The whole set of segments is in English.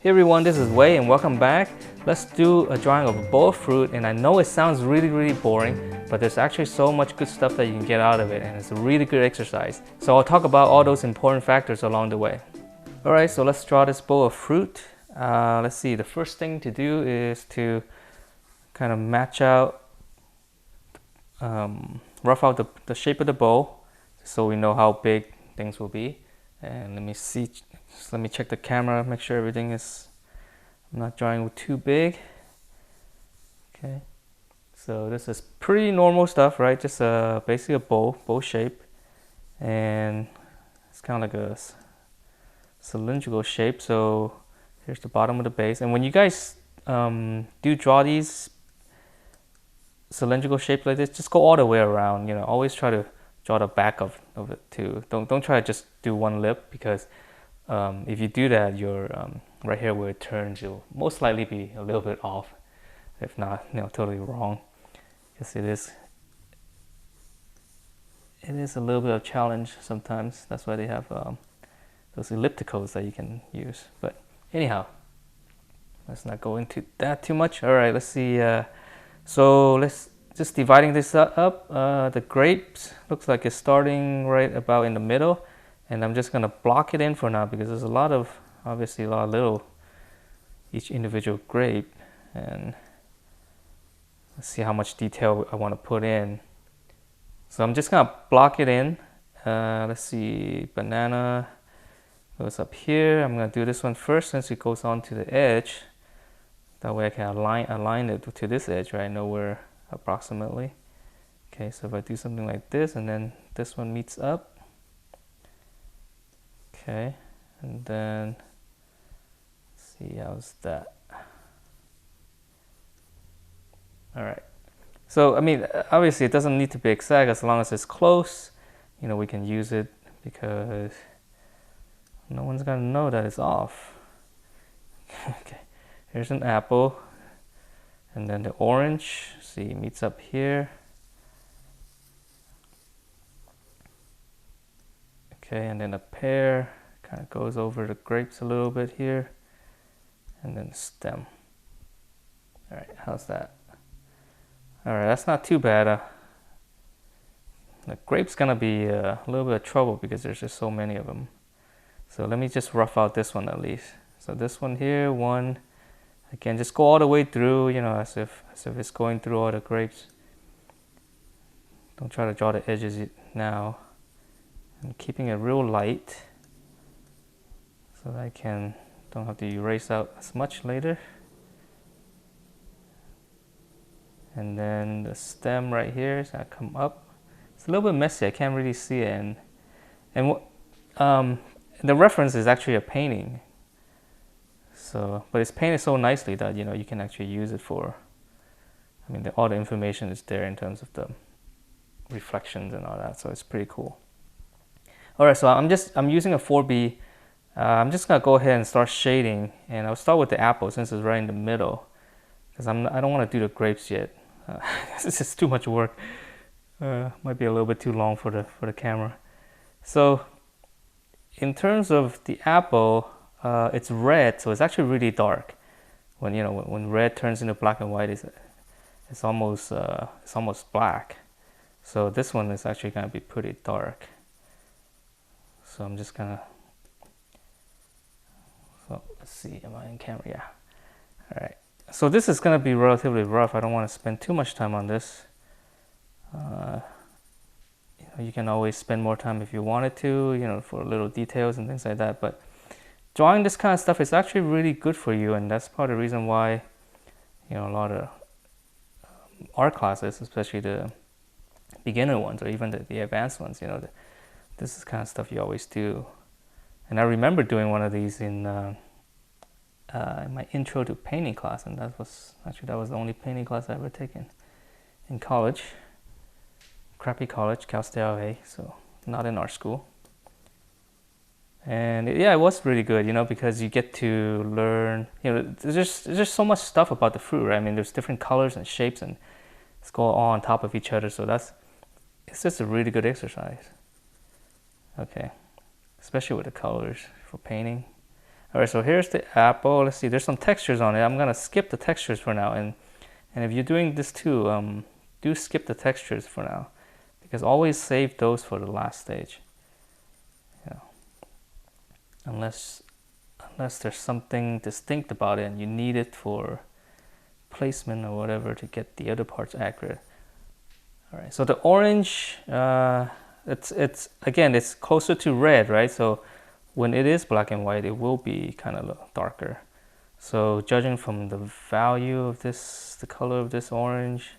Hey everyone, this is Wei and welcome back. Let's do a drawing of a bowl of fruit, and I know it sounds really boring, but there's actually so much good stuff that you can get out of it, and it's a really good exercise. So I'll talk about all those important factors along the way. Alright, so let's draw this bowl of fruit. Let's see, the first thing to do is to kind of match out, rough out the shape of the bowl so we know how big things will be. And let me see, just let me check the camera, make sure everything is, I'm not drawing too big. Okay, so this is pretty normal stuff, right? Just basically a bowl shape, and it's kind of like a cylindrical shape. So here's the bottom of the base, and when you guys do draw these cylindrical shapes like this, just go all the way around. You know, always try to draw the back of it too. Don't try to just do one lip, because if you do that, your right here where it turns, you'll most likely be a little bit off, if not, totally wrong. Because it is a little bit of a challenge sometimes. That's why they have those ellipticals that you can use. But anyhow, let's not go into that too much. All right, let's see. So let's just dividing this up. The grapes looks like it's starting right about in the middle, and I'm just gonna block it in for now because there's obviously a lot of little each individual grape, and let's see how much detail I want to put in. So I'm just gonna block it in. Let's see, banana goes up here. I'm gonna do this one first since it goes on to the edge. That way I can align it to this edge, right? I know where approximately. Okay, so if I do something like this, and then this one meets up. Okay, and then let's see, how's that? All right. So I mean, obviously it doesn't need to be exact, as long as it's close. We can use it because no one's gonna know that it's off. Okay, here's an apple, and then the orange, see, meets up here. Okay, and then a pear kind of goes over the grapes a little bit here, and then the stem. All right, how's that? All right, that's not too bad. The grape's gonna be a little bit of trouble because there's just so many of them. So let me just rough out this one at least. So this one here, one, again, just go all the way through, as if it's going through all the grapes. Don't try to draw the edges now. I'm keeping it real light so that I don't have to erase out as much later. And then the stem right here is gonna come up. It's a little bit messy, I can't really see it. And the reference is actually a painting. So, but it's painted so nicely that you can actually use it for. I mean, all the information is there in terms of the reflections and all that, so it's pretty cool. All right, so I'm using a 4B. I'm just gonna go ahead and start shading, and I'll start with the apple since it's right in the middle, because I don't want to do the grapes yet. This is too much work. Might be a little bit too long for the camera. So, in terms of the apple, it's red, so it's actually really dark. When red turns into black and white, it's almost black. So this one is actually gonna be pretty dark. So I'm just gonna. So let's see, am I in camera? Yeah. All right. So this is gonna be relatively rough. I don't want to spend too much time on this. You can always spend more time if you wanted to, for little details and things like that. But drawing this kind of stuff is actually really good for you, and that's part of the reason why, a lot of art classes, especially the beginner ones or even the advanced ones, this is kind of stuff you always do. And I remember doing one of these in my intro to painting class, and that was the only painting class I ever taken in college. Crappy college, Cal State LA, so not in art school. And it was really good, because you get to learn, there's just so much stuff about the fruit, right? I mean, there's different colors and shapes, and it's all on top of each other, so it's just a really good exercise. Okay, especially with the colors for painting. All right, so here's the apple. Let's see, there's some textures on it. I'm gonna skip the textures for now, and if you're doing this too, do skip the textures for now, because always save those for the last stage. Yeah. Unless there's something distinct about it and you need it for placement or whatever to get the other parts accurate. All right, so the orange, it's again, it's closer to red, right? So when it is black and white, it will be kind of darker. So judging from the value of this, the color of this orange,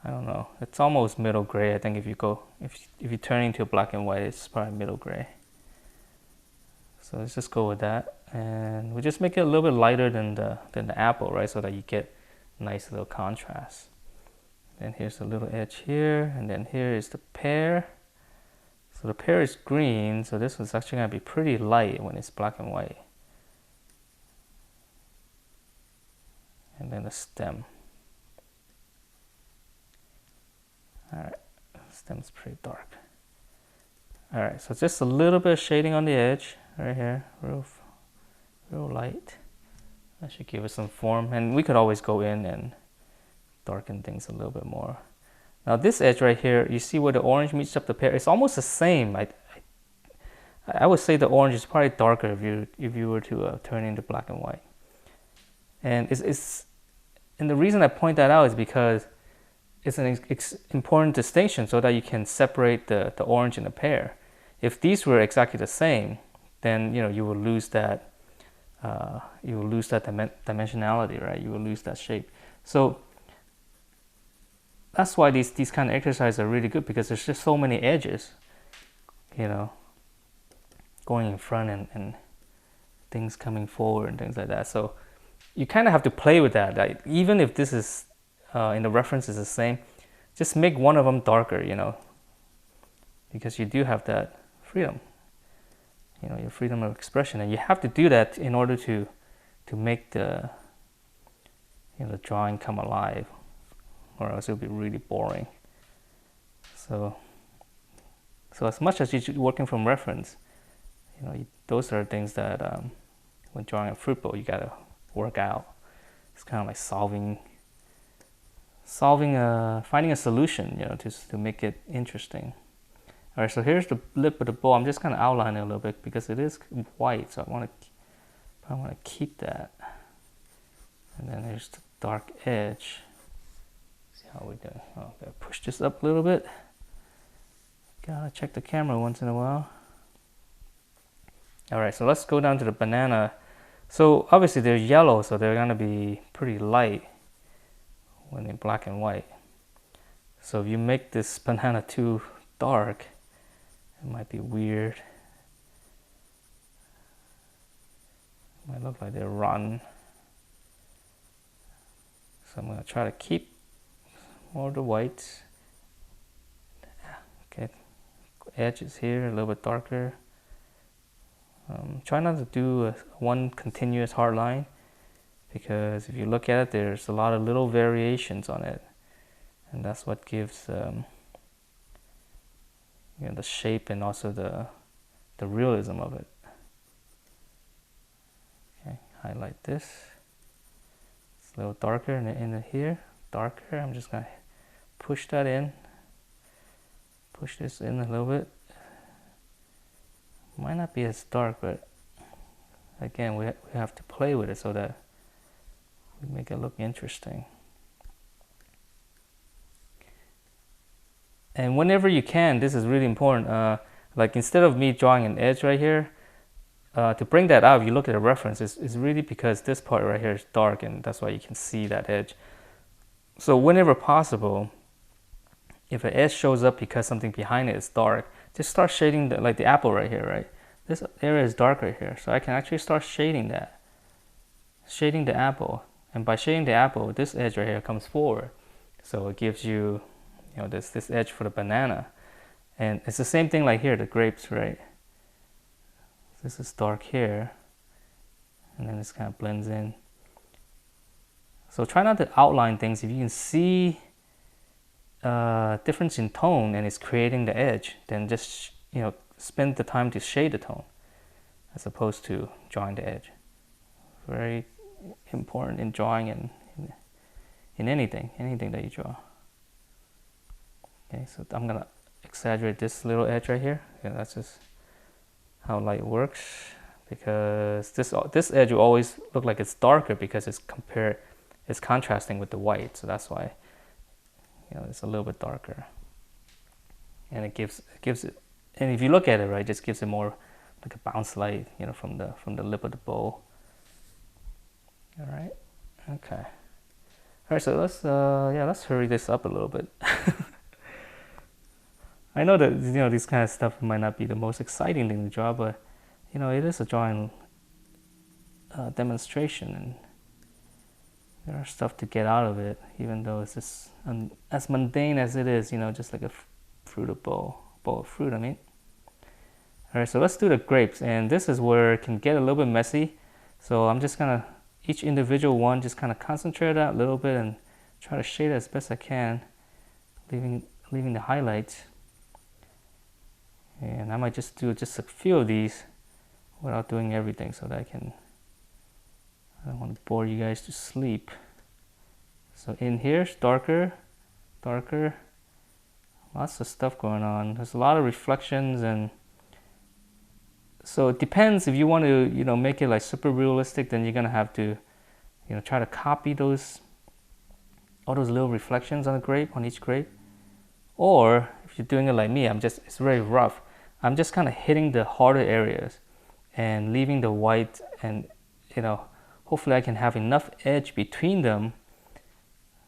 I don't know. It's almost middle gray. I think if you turn into black and white, it's probably middle gray. So let's just go with that, and we just make it a little bit lighter than the apple, right? So that you get nice little contrast. Then here's a little edge here, and then here is the pear. So the pear is green, so this one's actually gonna be pretty light when it's black and white. And then the stem. All right, stem's pretty dark. All right, so just a little bit of shading on the edge right here, real light. That should give it some form, and we could always go in and darken things a little bit more. Now this edge right here, you see where the orange meets up the pear? It's almost the same. I would say the orange is probably darker if you were to turn into black and white. And and the reason I point that out is because it's an important distinction, so that you can separate the orange and the pear. If these were exactly the same, then you will lose that dimensionality, right? You will lose that shape. So that's why these kind of exercises are really good, because there's just so many edges, going in front and things coming forward and things like that. So you kind of have to play with that. Like, even if this is in the reference is the same, just make one of them darker, because you do have that freedom, your freedom of expression, and you have to do that in order to make the the drawing come alive, or else it'll be really boring. So as much as you're working from reference, those are things that when drawing a fruit bowl, you gotta work out. It's kind of like finding a solution, to make it interesting. All right, so here's the lip of the bowl. I'm just kind of outlining it a little bit because it is white, so I want to keep that. And then there's the dark edge. See how we're doing? Oh, gotta push this up a little bit. Gotta check the camera once in a while. All right, so let's go down to the banana. So obviously they're yellow, so they're gonna be pretty light when they're black and white. So if you make this banana too dark, it might be weird. It might look like they're rotten. So I'm gonna try to keep more of the whites. Okay, edges here a little bit darker. Try not to do one continuous hard line, because if you look at it, there's a lot of little variations on it, and that's what gives the shape and also the realism of it. Okay, highlight this. It's a little darker in here, darker. I'm just gonna push that in. Push this in a little bit. Might not be as dark, but again, we have to play with it so that we make it look interesting. And whenever you can, this is really important. Like, instead of me drawing an edge right here, to bring that out, if you look at the reference, it's really because this part right here is dark, and that's why you can see that edge. So whenever possible, if an edge shows up because something behind it is dark, just start shading like the apple right here, right? This area is dark right here, so I can actually start shading that. Shading the apple, and by shading the apple, this edge right here comes forward. So it gives you, this edge for the banana. And it's the same thing like here, the grapes, right? This is dark here, and then this kind of blends in. So try not to outline things. If you can see difference in tone and it's creating the edge, then just spend the time to shade the tone. as opposed to drawing the edge. Very important in drawing and in anything that you draw. Okay, so I'm gonna exaggerate this little edge right here. Okay, that's just how light works, because this edge will always look like it's darker because it's contrasting with the white, so that's why, you know, it's a little bit darker, and it gives it, and if you look at it right, it just gives it more like a bounce light, you know, from the lip of the bow. All right, okay, all right. So let's hurry this up a little bit. I know that, you know, this kind of stuff might not be the most exciting thing to draw, but, you know, it is a drawing demonstration, and there are stuff to get out of it, even though it's just as mundane as it is, you know, just like a bowl of fruit, I mean. All right, so let's do the grapes, and this is where it can get a little bit messy. So I'm just gonna, each individual one, just kind of concentrate that a little bit and try to shade it as best I can, leaving the highlights. And I might just do just a few of these without doing everything, so that I don't want to bore you guys to sleep. So in here, it's darker, lots of stuff going on. There's a lot of reflections, and so it depends. If you want to, you know, make it like super realistic, then you're gonna have to, you know, try to copy all those little reflections on each grape. Or if you're doing it like me, it's very rough. I'm just kind of hitting the harder areas and leaving the white, and, you know, hopefully I can have enough edge between them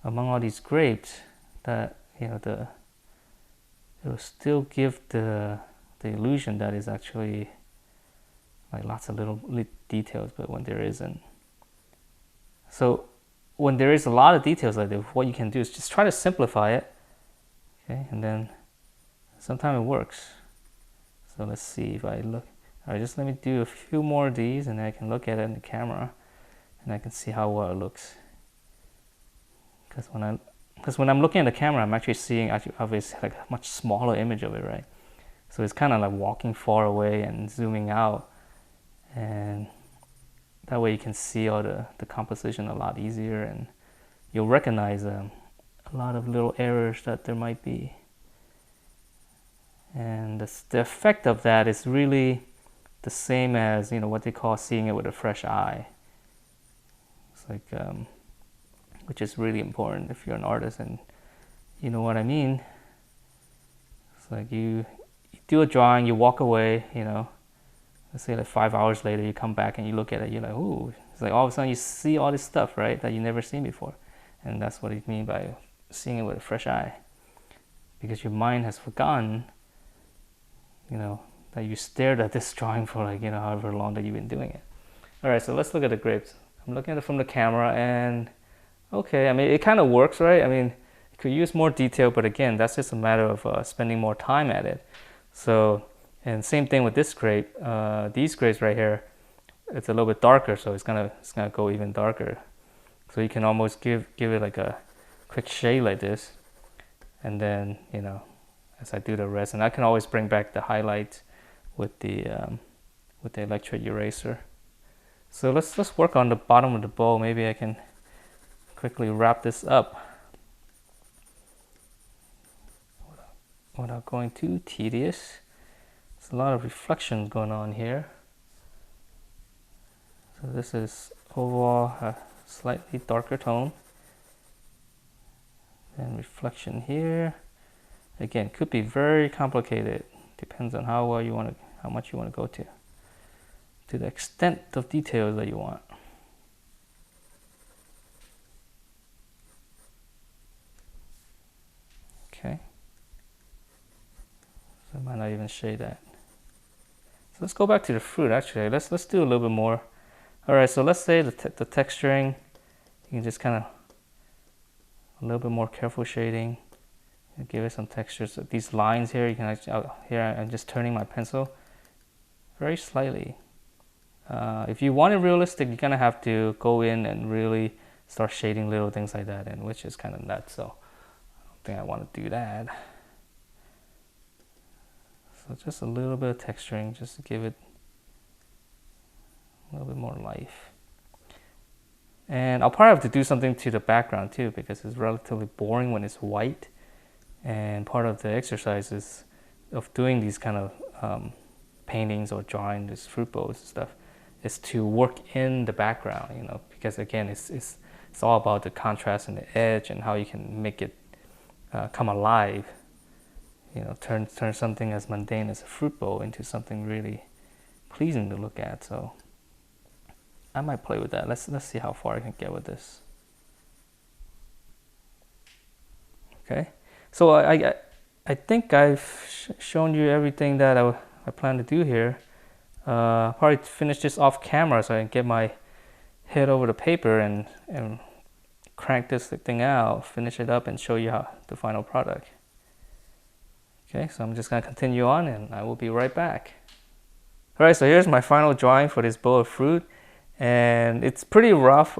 among all these grapes that, you know, it will still give the illusion that is actually like lots of little details, but when there isn't. So when there is a lot of details like this, what you can do is just try to simplify it. Okay, and then sometimes it works. So let's see if I look. All right, just let me do a few more of these, and then I can look at it in the camera, and I can see how well it looks. Because when I'm looking at the camera, I'm actually seeing obviously like a much smaller image of it, right? So it's kind of like walking far away and zooming out, and that way you can see all the composition a lot easier, and you'll recognize a lot of little errors that there might be. And the effect of that is really the same as, you know, what they call seeing it with a fresh eye. It's like, which is really important if you're an artist, and you know what I mean. It's like you do a drawing, you walk away, you know, let's say like 5 hours later, you come back and you look at it, you're like, ooh, it's like all of a sudden you see all this stuff, right, that you never seen before. And that's what I mean by seeing it with a fresh eye, because your mind has forgotten, you know, that you stared at this drawing for, like, you know, however long that you've been doing it. All right, so let's look at the grapes. I'm looking at it from the camera, and okay, I mean, it kind of works, right? I mean, you could use more detail, but again, that's just a matter of spending more time at it. So, and same thing with this grape. These grapes right here, it's a little bit darker, so it's gonna go even darker. So you can almost give it like a quick shade like this, and then, you know, as I do the rest, and I can always bring back the highlights with the electric eraser. So let's work on the bottom of the bowl. Maybe I can quickly wrap this up without going too tedious. There's a lot of reflections going on here. So this is overall a slightly darker tone. And reflection here. Again, could be very complicated. Depends on how much you want to go to the extent of details that you want. Okay. So I might not even shade that. So let's go back to the fruit. Actually, let's do a little bit more. All right. So let's say the texturing, you can just kind of a little bit more careful shading. Give it some texture. So these lines here, you can actually, here I'm just turning my pencil very slightly. If you want it realistic, you're gonna have to go in and really start shading little things like that, and which is kind of nuts. So I don't think I want to do that. So just a little bit of texturing, just to give it a little bit more life. And I'll probably have to do something to the background too, because it's relatively boring when it's white. And part of the exercises of doing these kind of paintings or drawing these fruit bowls and stuff is to work in the background, you know, because again, it's all about the contrast and the edge and how you can make it come alive. You know, turn something as mundane as a fruit bowl into something really pleasing to look at. So I might play with that. Let's see how far I can get with this. Okay, so I think I've shown you everything that I plan to do here. Probably finish this off camera so I can get my head over the paper and crank this thing out, finish it up, and show you how the final product. Okay, so I'm just gonna continue on and I will be right back. All right, so here's my final drawing for this bowl of fruit, and it's pretty rough.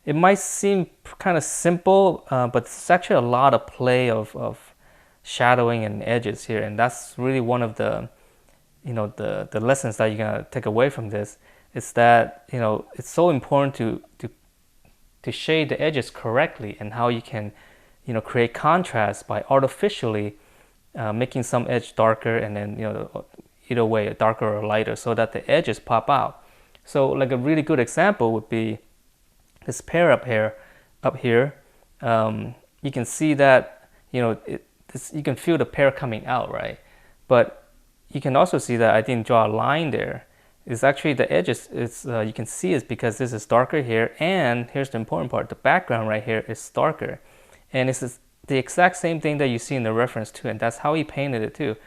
It might seem kind of simple, but it's actually a lot of play of shadowing and edges here, and that's really one of the, you know, the lessons that you're gonna take away from this. Is that, you know, it's so important to shade the edges correctly, and how you can, you know, create contrast by artificially making some edge darker, and then, you know, either way, darker or lighter, so that the edges pop out. So like a really good example would be this pear up here. You can see that, you know, you can feel the pear coming out, right? But you can also see that I didn't draw a line there. It's actually the edges, you can see it's because this is darker here, and here's the important part, the background right here is darker. And it's the exact same thing that you see in the reference too, and that's how he painted it too.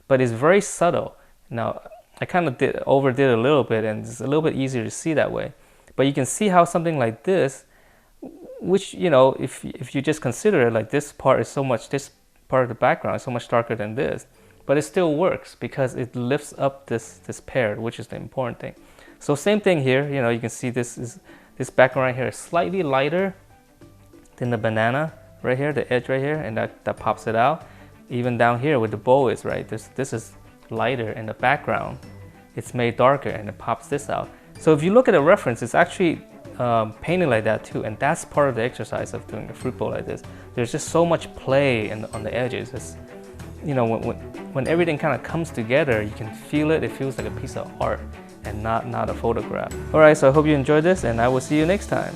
But it's very subtle. Now, I kind of overdid a little bit, and it's a little bit easier to see that way. But you can see how something like this, which, you know, if you just consider it, like this part is so much, this part of the background is so much darker than this, but it still works because it lifts up this pear, which is the important thing. So same thing here, you know, you can see this background right here is slightly lighter than the banana right here, the edge right here, and that pops it out. Even down here with the bowl is right, this is lighter in the background, it's made darker, and it pops this out. So if you look at the reference, it's actually painted like that too, and that's part of the exercise of doing a fruit bowl like this. There's just so much play on the edges. It's, you know, when everything kind of comes together, you can feel it. It feels like a piece of art and not a photograph. All right, so I hope you enjoyed this, and I will see you next time.